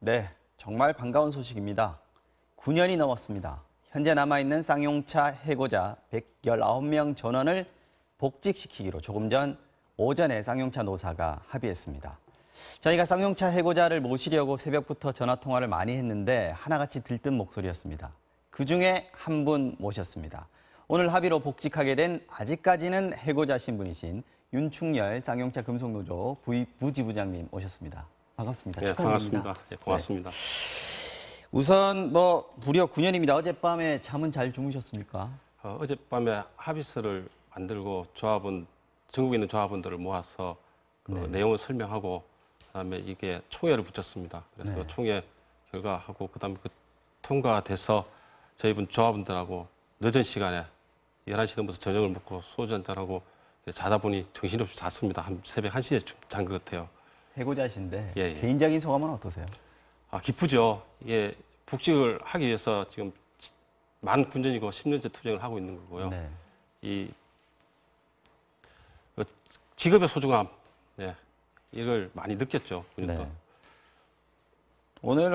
네, 정말 반가운 소식입니다. 9년이 넘었습니다. 현재 남아있는 쌍용차 해고자 119명 전원을 복직시키기로 조금 전 오전에 쌍용차 노사가 합의했습니다. 저희가 쌍용차 해고자를 모시려고 새벽부터 전화통화를 많이 했는데 하나같이 들뜬 목소리였습니다. 그중에 한 분 모셨습니다. 오늘 합의로 복직하게 된 아직까지는 해고자 신분이신 윤충열 쌍용차 금속노조 부지부장님 오셨습니다. 반갑습니다. 네, 축하드립니다. 반갑습니다. 네, 고맙습니다. 네. 우선 무려 9년입니다. 어젯밤에 잠은 잘 주무셨습니까? 어젯밤에 합의서를 만들고 전국에 있는 조합원들을 모아서 내용을 설명하고 그다음에 이게 총회를 붙였습니다. 그래서 총회 결과하고 그다음에 통과돼서 저희 조합원들하고 늦은 시간에 11시 넘어서 저녁을 먹고 소주 한잔하고 자다 보니 정신없이 잤습니다. 한 새벽 1시에 잔 것 같아요. 해고자신데 예. 개인적인 소감은 어떠세요? 기쁘죠. 예, 복직을 하기 위해서 지금 만 군전이고 10년째 투쟁을 하고 있는 거고요. 네. 이 직업의 소중함, 이걸 많이 느꼈죠. 네. 오늘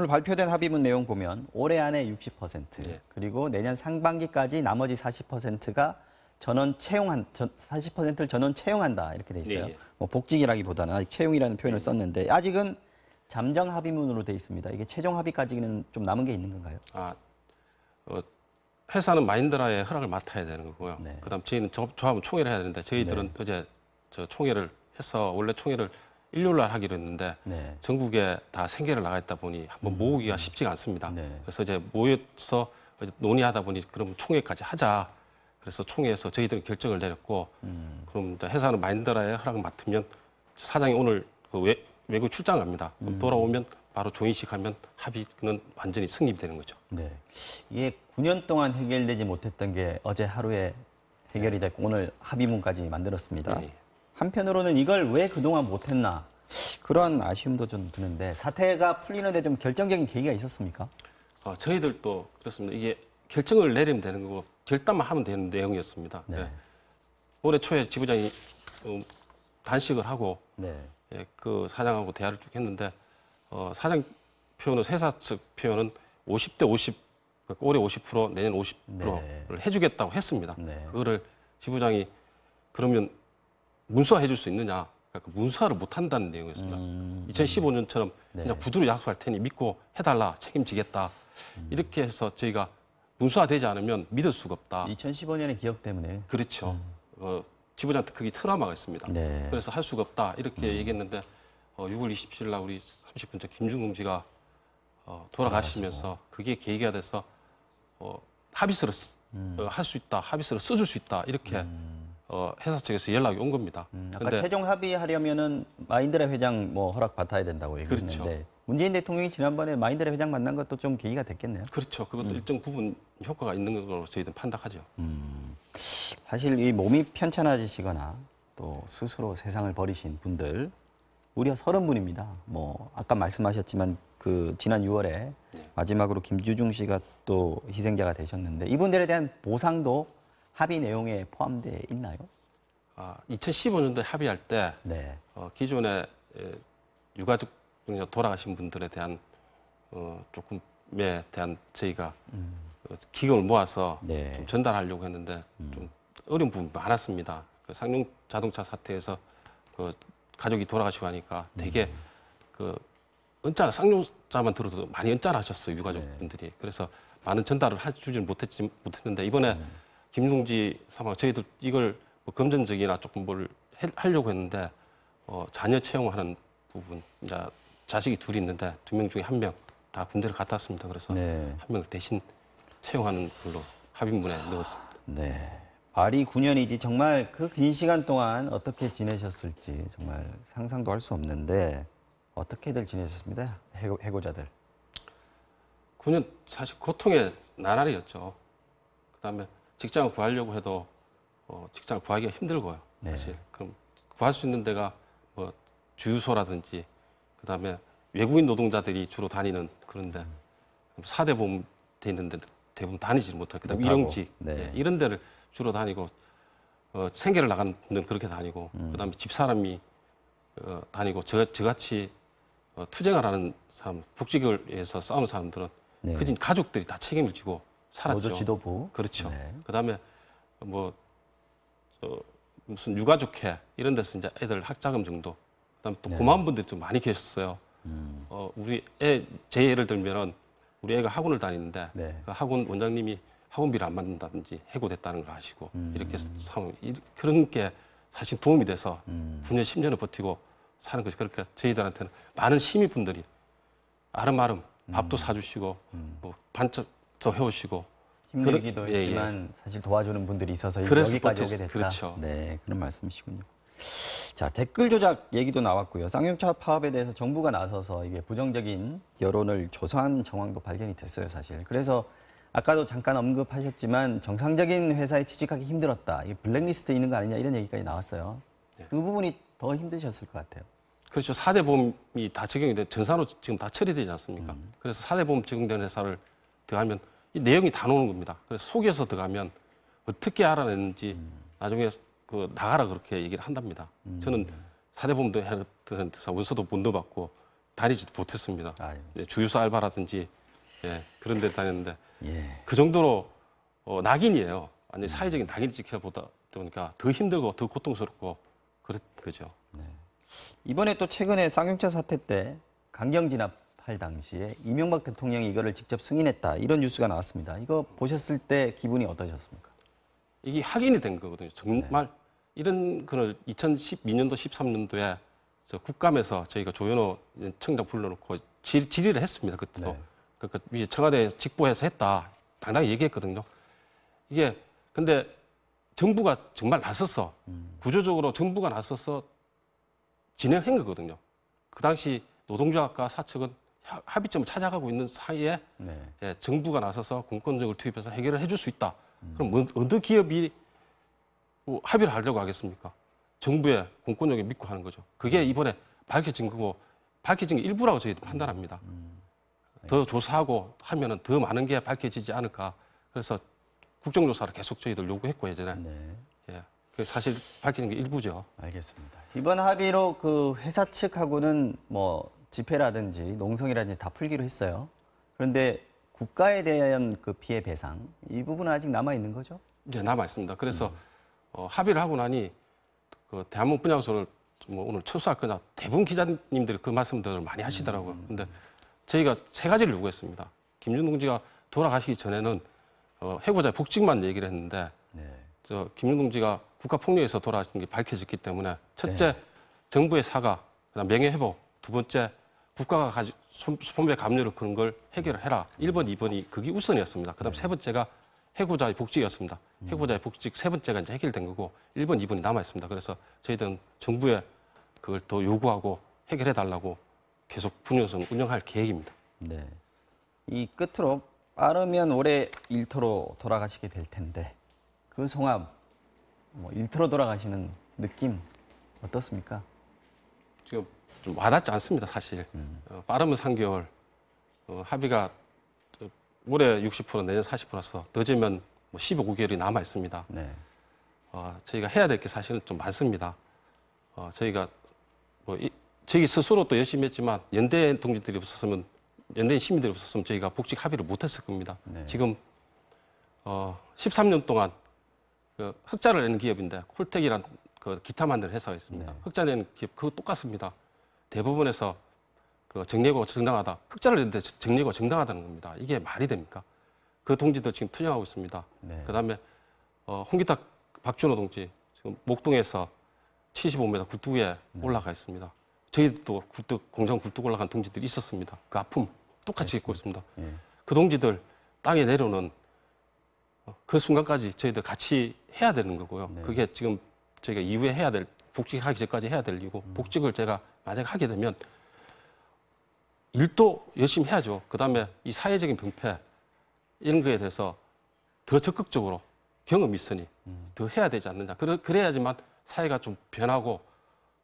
발표된 합의문 내용 보면 올해 안에 60%, 그리고 내년 상반기까지 나머지 40%가 40%를 전원 채용한다 이렇게 돼 있어요. 뭐 복직이라기보다는 아직 채용이라는 표현을 썼는데 아직은 잠정 합의문으로 돼 있습니다. 이게 최종 합의까지는 좀 남은 게 있는 건가요? 회사는 마인드라의 허락을 맡아야 되는 거고요. 그다음 저희는 조합은 총회를 해야 되는데 저희들은 어제 총회를 해서 원래 총회를 일요일 날 하기로 했는데 전국에 다 생계를 나가 있다 보니 한번 모으기가 쉽지가 않습니다. 그래서 이제 모여서 논의하다 보니 그럼 총회까지 하자. 그래서 총회에서 저희들은 결정을 내렸고 그럼 회사는 마인드라의 허락을 맡으면 사장이 오늘 외국 출장 갑니다. 돌아오면 바로 조인식 하면 합의는 완전히 승립되는 거죠. 네. 이게 9년 동안 해결되지 못했던 게 어제 하루에 해결이 됐고 오늘 합의문까지 만들었습니다. 한편으로는 이걸 왜 그동안 못했나 그런 아쉬움도 좀 드는데 사태가 풀리는데 좀 결정적인 계기가 있었습니까? 저희들도 그렇습니다. 이게 결정을 내리면 되는 거고 결단만 하면 되는 내용이었습니다. 올해 초에 지부장이 단식을 하고 그 사장하고 대화를 쭉 했는데 사장 표현은 회사 측 표현은 50대 50, 그러니까 올해 50%, 내년 50%를 해주겠다고 했습니다. 그거를 지부장이 그러면 문서화해 줄 수 있느냐? 그러니까 문서화를 못 한다는 내용이었습니다. 2015년처럼 그냥 구두로 약속할 테니 믿고 해달라, 책임지겠다. 이렇게 해서 저희가 문서화되지 않으면 믿을 수가 없다. 2015년의 기억 때문에. 그렇죠. 지부장한테 그게 트라우마가 있습니다. 그래서 할 수가 없다. 이렇게 얘기했는데 6월 27일 날 우리 30분 전 김중금지가 돌아가시면서 그게 계기가 돼서 합의서를 할 수 있다. 합의서를 써줄 수 있다. 이렇게 회사 측에서 연락이 온 겁니다. 아까 최종 합의하려면은 마인드라 회장 허락 받아야 된다고 얘기했는데 문재인 대통령이 지난번에 마인드라 회장 만난 것도 좀 계기가 됐겠네요. 그렇죠. 그것도 일정 부분 효과가 있는 걸로 저희들은 판단하죠. 사실 이 몸이 편찮아지시거나 또 스스로 세상을 버리신 분들 무려 30분입니다. 아까 말씀하셨지만 그 지난 6월에 마지막으로 김주중 씨가 또 희생자가 되셨는데 이분들에 대한 보상도 합의 내용에 포함되어 있나요? 2015년도에 합의할 때 기존에 유가족 돌아가신 분들에 대한 조금에 대한 저희가 기금을 모아서 좀 전달하려고 했는데 좀 어려운 부분이 많았습니다. 그 쌍용 자동차 사태에서 그 가족이 돌아가시고 하니까 되게 그 쌍용자만 들어도 많이 은짠하셨어요, 유가족분들이. 그래서 많은 전달을 해주지는 못했는데 이번에 김동지 사망 저희도 이걸 금전적이나 조금 하려고 했는데 자녀 채용하는 부분 이제 자식이 둘이 있는데 2명 중에 1명 다 군대를 갔다 왔습니다. 그래서 1명을 대신 채용하는 걸로 합의문에 넣었습니다. 발이 9년이지 정말 그 긴 시간 동안 어떻게 지내셨을지 정말 상상도 할 수 없는데 어떻게들 지내셨습니다, 해고자들? 9년 사실 고통의 나날이었죠. 그다음에 직장을 구하려고 해도 직장을 구하기가 힘들고요. 사실 그럼 구할 수 있는 데가 주유소라든지 그다음에 외국인 노동자들이 주로 다니는 그런데 4대 보험 돼 있는데 대부분 다니지 못하고 그다음에 일용직 이런 데를 주로 다니고 생계를 나가는 데는 그렇게 다니고 그다음에 집사람이 다니고 저같이 투쟁을 하는 사람, 복직을 위해서 싸우는 사람들은 네. 그진 가족들이 다 책임을 지고 살았죠. 노조 지도부. 그렇죠. 네. 그다음에 뭐 무슨 유가족회 이런 데서 이제 애들 학자금 정도. 그다음에 또 네. 고마운 분들이 좀 많이 계셨어요. 우리 제 예를 들면은 우리 애가 학원을 다니는데 네. 그 학원 원장님이 학원비를 안 받는다든지 해고됐다는 걸 아시고 이렇게 상황 그런 게 사실 도움이 돼서 9년 10년을 버티고 사는 것이 그렇게 저희들한테는 많은 시민분들이 아름아름 밥도 사주시고 뭐 반찬도 해오시고 힘들기도 그런- 예, 했지만 사실 도와주는 분들이 있어서 그래서 여기까지 버텼- 오게 됐다. 그렇죠. 네, 그런 말씀이시군요. 자, 댓글 조작 얘기도 나왔고요. 쌍용차 파업에 대해서 정부가 나서서 이게 부정적인 여론을 조사한 정황도 발견이 됐어요, 사실. 그래서 아까도 잠깐 언급하셨지만 정상적인 회사에 취직하기 힘들었다. 이게 블랙리스트에 있는 거 아니냐 이런 얘기까지 나왔어요. 네. 그 부분이 더 힘드셨을 것 같아요. 그렇죠. 4대 보험이 다 적용이 돼 전산으로 지금 다 처리되지 않습니까? 그래서 4대 보험 적용된 회사를 들어가면 이 내용이 다 나오는 겁니다. 그래서 속여서 들어가면 어떻게 알아냈는지 나중에 그 나가라 그렇게 얘기를 한답니다. 저는 4대 보험도 했던 데서 원서도 못 넣어봤고 다니지도 못했습니다. 아유. 주유소 알바라든지 그런 데 다녔는데 예. 그 정도로 낙인이에요. 완전히 사회적인 낙인이 지켜보다 보니까 더 힘들고 더 고통스럽고 그랬 거죠. 이번에 또 최근에 쌍용차 사태 때 강경 진압할 당시에 이명박 대통령이 이거를 직접 승인했다. 이런 뉴스가 나왔습니다. 이거 보셨을 때 기분이 어떠셨습니까? 이게 확인이 된 거거든요. 정말 이런 거를 2012년도, 13년도에 국감에서 저희가 조현호 청장 불러놓고 질의를 했습니다. 그때도. 네. 그러니까 위에 청와대에 직보해서 했다. 당당히 얘기했거든요. 이게 근데 정부가 정말 나서서 구조적으로 정부가 나서서 진행한 거거든요. 그 당시 노동조합과 사측은 합의점을 찾아가고 있는 사이에 네. 정부가 나서서 공권력을 투입해서 해결을 해줄 수 있다. 그럼 어느 기업이 합의를 하려고 하겠습니까? 정부의 공권력에 믿고 하는 거죠. 그게 이번에 밝혀진 거고 밝혀진 게 일부라고 저희도 판단합니다. 더 조사하고 하면은 더 많은 게 밝혀지지 않을까. 그래서 국정조사를 계속 저희들 요구했고 예전에. 네. 예. 그 사실 밝히는 게 일부죠. 알겠습니다. 이번 합의로 그 회사 측하고는 뭐 집회라든지 농성이라든지 다 풀기로 했어요. 그런데 국가에 대한 그 피해 배상 이 부분은 아직 남아 있는 거죠? 이제 남아 있습니다. 그래서 합의를 하고 나니 그 대한민국 분향소를 뭐 오늘 철수할 거냐 대부분 기자님들이 그 말씀들을 많이 하시더라고요. 근데 저희가 세 가지를 요구했습니다. 김준 동지가 돌아가시기 전에는 해고자의 복직만 얘기를 했는데 네. 김준 동지가 국가폭력에서 돌아가신 게 밝혀졌기 때문에 첫째 정부의 사과, 그다음 명예회복, 두 번째 국가가 가지 손배 감료를 그런 걸 해결을 해라. 1번, 2번이 그게 우선이었습니다. 그다음 세 번째가 해고자의 복직이었습니다. 해고자의 복직 세 번째가 이제 해결된 거고 1번, 2번이 남아 있습니다. 그래서 저희들은 정부에 그걸 더 요구하고 해결해 달라고 계속 분연선 운영할 계획입니다. 네. 이 끝으로 빠르면 올해 일터로 돌아가시게 될 텐데 그 송합 뭐 일터로 돌아가시는 느낌 어떻습니까? 지금 좀 와닿지 않습니다, 사실. 빠르면 3개월, 합의가 올해 60%, 내년 40%라서 늦으면 뭐 15개월이 남아 있습니다. 네. 저희가 해야 될 게 사실은 좀 많습니다. 저희가 저희 스스로 또 열심히 했지만 연대 동지들이 없었으면 연대 시민들이 없었으면 저희가 복직 합의를 못했을 겁니다. 네. 지금 13년 동안 그 흑자를 내는 기업인데 콜텍이란 그 기타 만드는 회사가 있습니다. 네. 흑자 내는 기업 그거 똑같습니다. 대부분에서 그 정리해고가 정당하다. 흑자를 내는데 정리해고가 정당하다는 겁니다. 이게 말이 됩니까? 그 동지들 지금 투쟁하고 있습니다. 네. 그다음에 홍기탁 박준호 동지 지금 목동에서 75m 굴뚝에 올라가 있습니다. 저희도 공장 굴뚝 올라간 동지들이 있었습니다. 그 아픔 똑같이 겪고 있습니다. 예. 그 동지들 땅에 내려오는 그 순간까지 저희들 같이 해야 되는 거고요. 네. 그게 지금 저희가 이후에 해야 될 복직하기 전까지 해야 될 일이고 복직을 제가 만약 하게 되면 일도 열심히 해야죠. 그다음에 이 사회적인 병폐 이런 거에 대해서 더 적극적으로 경험이 있으니 더 해야 되지 않느냐. 그래야지만 사회가 좀 변하고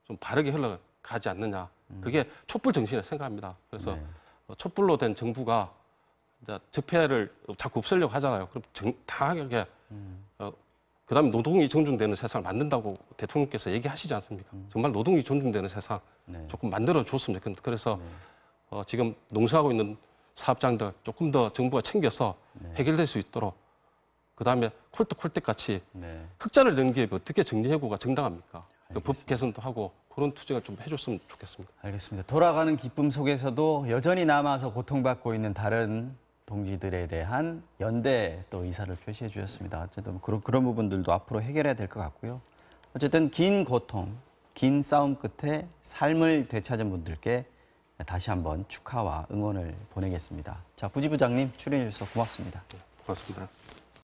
좀 바르게 흘러가지 않느냐. 그게 촛불 정신이라 생각합니다. 그래서 네. 촛불로 된 정부가 이제 적폐를 자꾸 없애려고 하잖아요. 그럼 당하게 그다음에 노동이 존중되는 세상을 만든다고 대통령께서 얘기하시지 않습니까? 정말 노동이 존중되는 세상 조금 만들어줬으면 좋겠는데 그래서 지금 농사하고 있는 사업장들 조금 더 정부가 챙겨서 해결될 수 있도록 그다음에 콜떡콜떡 같이 흑자를 낸 게 어떻게 정리해고가 정당합니까? 그 법 개선도 하고 그런 투쟁을 좀 해줬으면 좋겠습니다. 알겠습니다. 돌아가는 기쁨 속에서도 여전히 남아서 고통받고 있는 다른 동지들에 대한 연대 또 의사를 표시해 주셨습니다. 어쨌든 그런 부분들도 앞으로 해결해야 될 것 같고요. 어쨌든 긴 고통, 긴 싸움 끝에 삶을 되찾은 분들께 다시 한번 축하와 응원을 보내겠습니다. 자, 부지부장님 출연해 주셔서 고맙습니다. 고맙습니다.